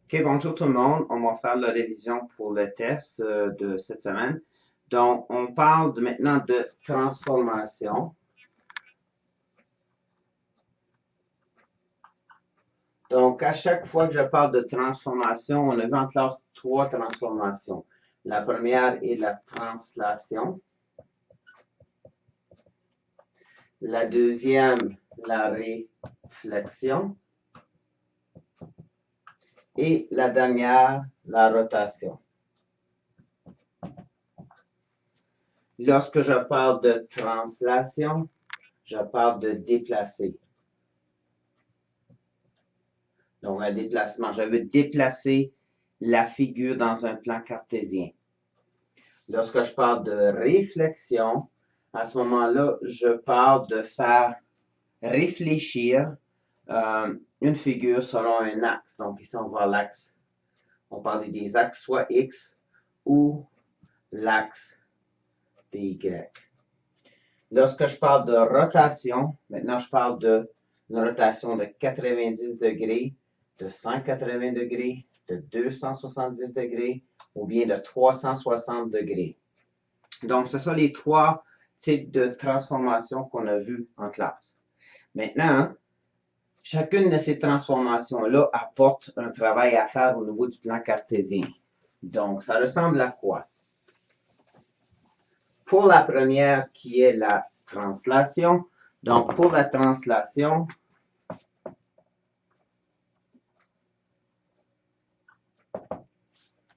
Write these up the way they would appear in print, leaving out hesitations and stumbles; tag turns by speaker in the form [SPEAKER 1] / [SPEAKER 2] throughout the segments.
[SPEAKER 1] OK, bonjour tout le monde. On va faire la révision pour le test de cette semaine. Donc, on parle maintenant de transformation. Donc, à chaque fois que je parle de transformation, on a vu en classe trois transformations. La première est la translation. La deuxième, la réflexion. Et la dernière, la rotation. Lorsque je parle de translation, je parle de déplacer. Donc, un déplacement. Je veux déplacer la figure dans un plan cartésien. Lorsque je parle de réflexion, à ce moment-là, je parle de faire réfléchir une figure selon un axe. Donc, ici, on voit l'axe. On parle des axes soit X ou l'axe des Y. Lorsque je parle de rotation, maintenant, je parle de une rotation de 90 degrés, de 180 degrés, de 270 degrés ou bien de 360 degrés. Donc, ce sont les trois types de transformations qu'on a vues en classe. Maintenant, chacune de ces transformations-là apporte un travail à faire au niveau du plan cartésien. Donc, ça ressemble à quoi? Pour la première qui est la translation, donc pour la translation,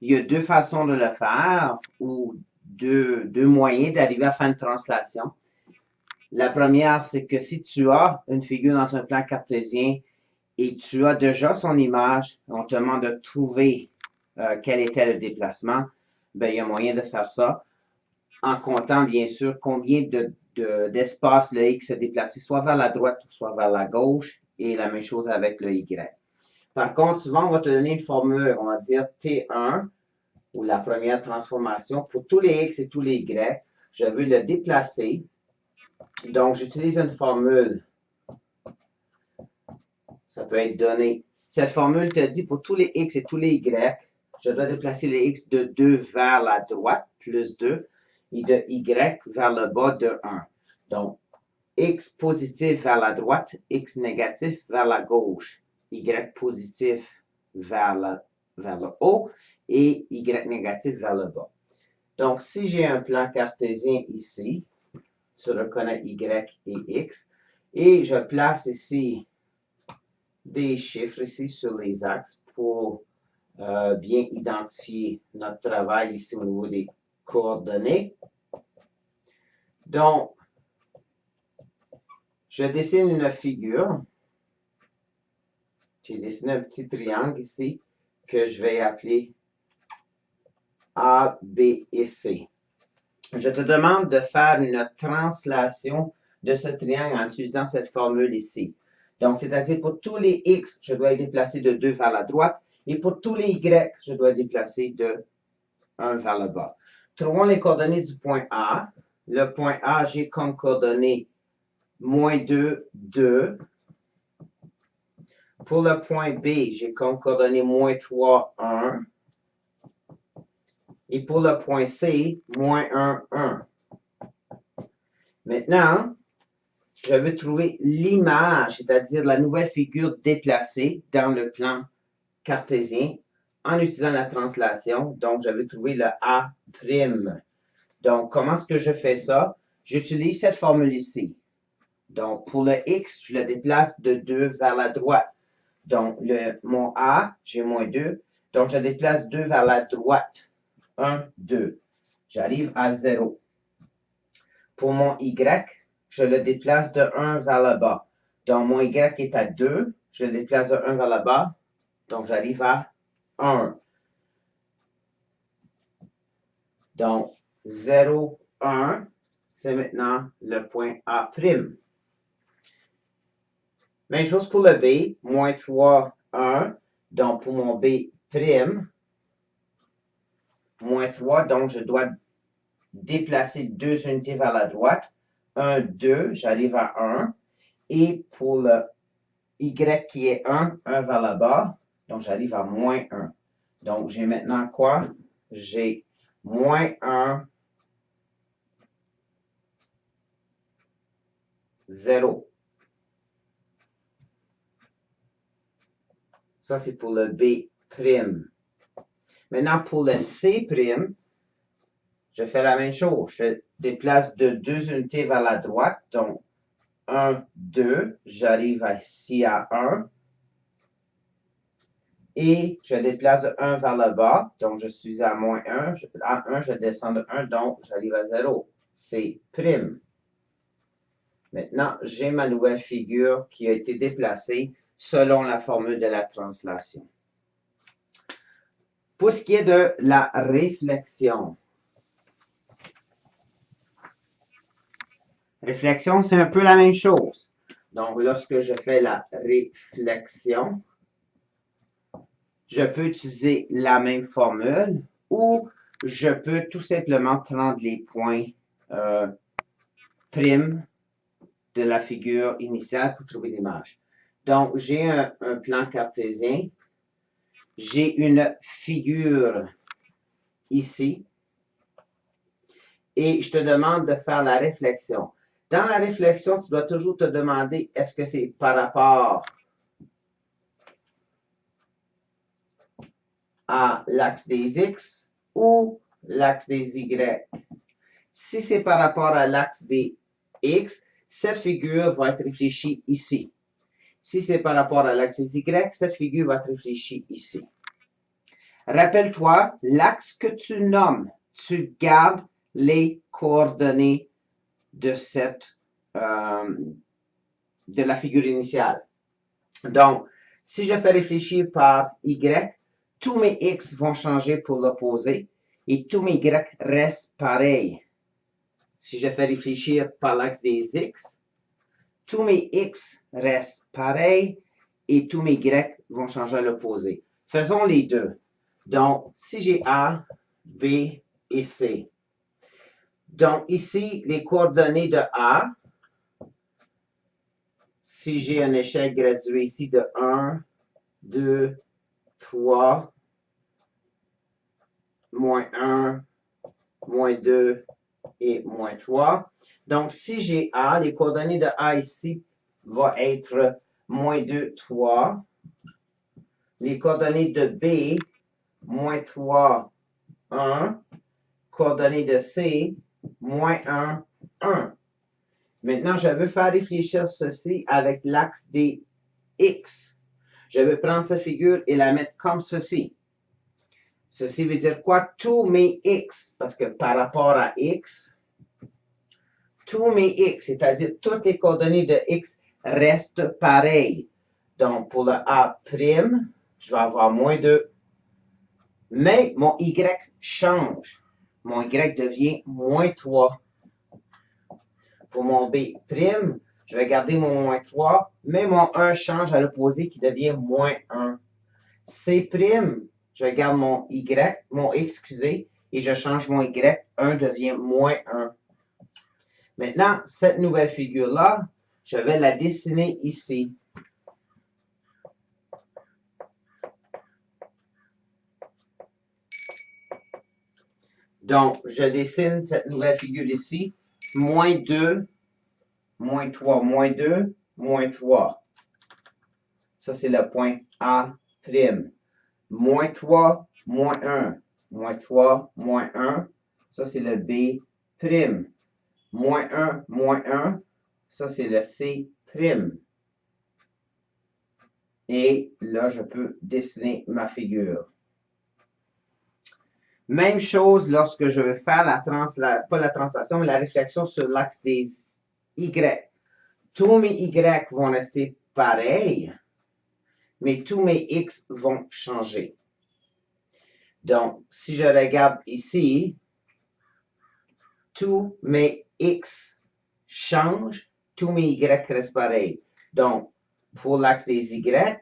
[SPEAKER 1] il y a deux façons de le faire ou deux moyens d'arriver à faire une translation. La première, c'est que si tu as une figure dans un plan cartésien et tu as déjà son image, on te demande de trouver quel était le déplacement, ben, il y a moyen de faire ça en comptant bien sûr combien d'espace le X s'est déplacé soit vers la droite ou soit vers la gauche et la même chose avec le Y. Par contre, souvent on va te donner une formule, on va dire T1 ou la première transformation pour tous les X et tous les Y. Je veux le déplacer. Donc, j'utilise une formule. Ça peut être donné. Cette formule te dit pour tous les X et tous les Y, je dois déplacer les X de 2 vers la droite, plus 2, et de Y vers le bas de 1. Donc, X positif vers la droite, X négatif vers la gauche, Y positif vers le haut et Y négatif vers le bas. Donc, si j'ai un plan cartésien ici, tu reconnais Y et X, et je place ici des chiffres ici sur les axes pour bien identifier notre travail ici au niveau des coordonnées. Donc, je dessine une figure. J'ai dessiné un petit triangle ici que je vais appeler A, B et C. Je te demande de faire une translation de ce triangle en utilisant cette formule ici. Donc, c'est-à-dire pour tous les X, je dois les déplacer de 2 vers la droite. Et pour tous les Y, je dois les déplacer de 1 vers le bas. Trouvons les coordonnées du point A. Le point A, j'ai comme coordonnées moins 2, 2. Pour le point B, j'ai comme coordonnées moins 3, 1. Et pour le point C, moins 1, 1. Maintenant, je veux trouver l'image, c'est-à-dire la nouvelle figure déplacée dans le plan cartésien en utilisant la translation. Donc, je veux trouver le A'. Donc, comment est-ce que je fais ça? J'utilise cette formule ici. Donc, pour le X, je le déplace de 2 vers la droite. Donc, mon A, j'ai moins 2. Donc, je déplace 2 vers la droite. 1, 2. J'arrive à 0. Pour mon Y, je le déplace de 1 vers le bas. Donc, mon Y est à 2. Je le déplace de 1 vers le bas. Donc, j'arrive à 1. Donc, 0, 1, c'est maintenant le point A'. Même chose pour le B, moins 3, 1. Donc, pour mon B', moins 3, donc je dois déplacer 2 unités vers la droite. 1, 2, j'arrive à 1. Et pour le Y qui est 1, 1 vers le bas. Donc, j'arrive à moins 1. Donc, j'ai maintenant quoi? J'ai moins 1, 0. Ça, c'est pour le B'. Maintenant, pour le C', je fais la même chose. Je déplace de 2 unités vers la droite. Donc, 1, 2. J'arrive ici à 1. Et je déplace de 1 vers le bas. Donc, je suis à moins 1. À 1, je descends de 1. Donc, j'arrive à 0. C'. Maintenant, j'ai ma nouvelle figure qui a été déplacée selon la formule de la translation. Pour ce qui est de la réflexion. Réflexion, c'est un peu la même chose. Donc, lorsque je fais la réflexion, je peux utiliser la même formule ou je peux tout simplement prendre les points primes de la figure initiale pour trouver l'image. Donc, j'ai un plan cartésien. J'ai une figure ici. Et je te demande de faire la réflexion. Dans la réflexion, tu dois toujours te demander est-ce que c'est par rapport à l'axe des X ou l'axe des Y. Si c'est par rapport à l'axe des X, cette figure va être réfléchie ici. Si c'est par rapport à l'axe des Y, cette figure va être réfléchie ici. Rappelle-toi, l'axe que tu nommes, tu gardes les coordonnées de la figure initiale. Donc, si je fais réfléchir par Y, tous mes X vont changer pour l'opposé et tous mes Y restent pareils. Si je fais réfléchir par l'axe des X, tous mes X restent pareils et tous mes Y vont changer à l'opposé. Faisons les deux. Donc, si j'ai A, B et C. Donc, ici, les coordonnées de A, si j'ai un échelle gradué ici de 1, 2, 3, moins 1, moins 2 et moins 3. Donc, si j'ai A, les coordonnées de A ici vont être moins 2, 3. Les coordonnées de B, moins 3, 1. Coordonnées de C, moins 1, 1. Maintenant, je veux faire réfléchir ceci avec l'axe des X. Je vais prendre cette figure et la mettre comme ceci. Ceci veut dire quoi? Tous mes X, parce que par rapport à X, tous mes X, c'est-à-dire toutes les coordonnées de X restent pareilles. Donc, pour le A', je vais avoir moins 2. Mais mon Y change. Mon Y devient moins 3. Pour mon B', je vais garder mon moins 3, mais mon 1 change à l'opposé qui devient moins 1. C', je garde mon Y, mon X, excusez, et je change mon Y, 1 devient moins 1. Maintenant, cette nouvelle figure-là, je vais la dessiner ici. Donc, je dessine cette nouvelle figure ici. Moins 2, moins 3, moins 2, moins 3. Ça, c'est le point A'. Moins 3, moins 1. Moins 3, moins 1. Ça, c'est le B'. Moins 1, moins 1. Ça, c'est le C'. Et là, je peux dessiner ma figure. Même chose lorsque je veux faire pas la translation, mais la réflexion sur l'axe des Y. Tous mes Y vont rester pareils, mais tous mes X vont changer. Donc, si je regarde ici, tous mes X changent, tous mes Y restent pareils. Donc, pour l'axe des Y,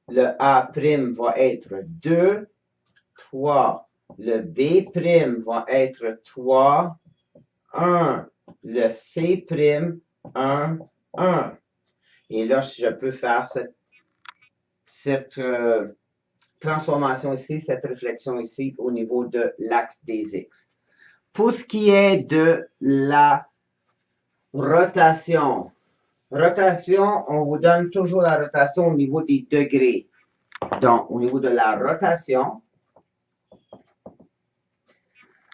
[SPEAKER 1] le A' va être 2, 3. Le B' va être 3, 1. Le C', 1, 1. Et là, je peux faire cette transformation ici, cette réflexion ici au niveau de l'axe des X. Pour ce qui est de la rotation, on vous donne toujours la rotation au niveau des degrés. Donc, au niveau de la rotation,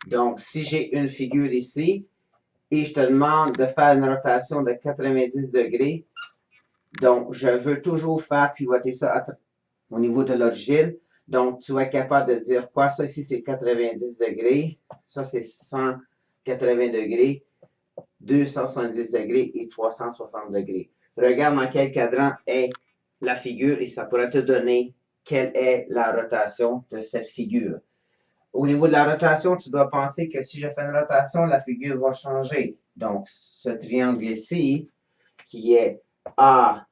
[SPEAKER 1] donc si j'ai une figure ici et je te demande de faire une rotation de 90 degrés, donc je veux toujours faire pivoter ça au niveau de l'origine. Donc, tu es capable de dire quoi? Ça ici, c'est 90 degrés. Ça, c'est 180 degrés, 270 degrés et 360 degrés. Regarde dans quel cadran est la figure et ça pourrait te donner quelle est la rotation de cette figure. Au niveau de la rotation, tu dois penser que si je fais une rotation, la figure va changer. Donc, ce triangle ici, qui est A,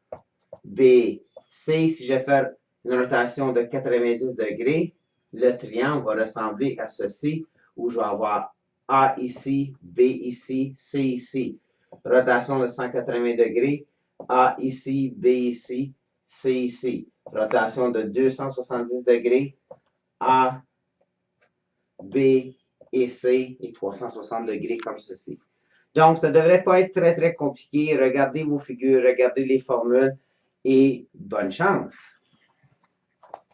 [SPEAKER 1] B, C, si je fais une rotation de 90 degrés, le triangle va ressembler à ceci, où je vais avoir A ici, B ici, C ici. Rotation de 180 degrés, A ici, B ici, C ici. Rotation de 270 degrés, A, B et C et 360 degrés comme ceci. Donc, ça ne devrait pas être très, très compliqué. Regardez vos figures, regardez les formules et bonne chance!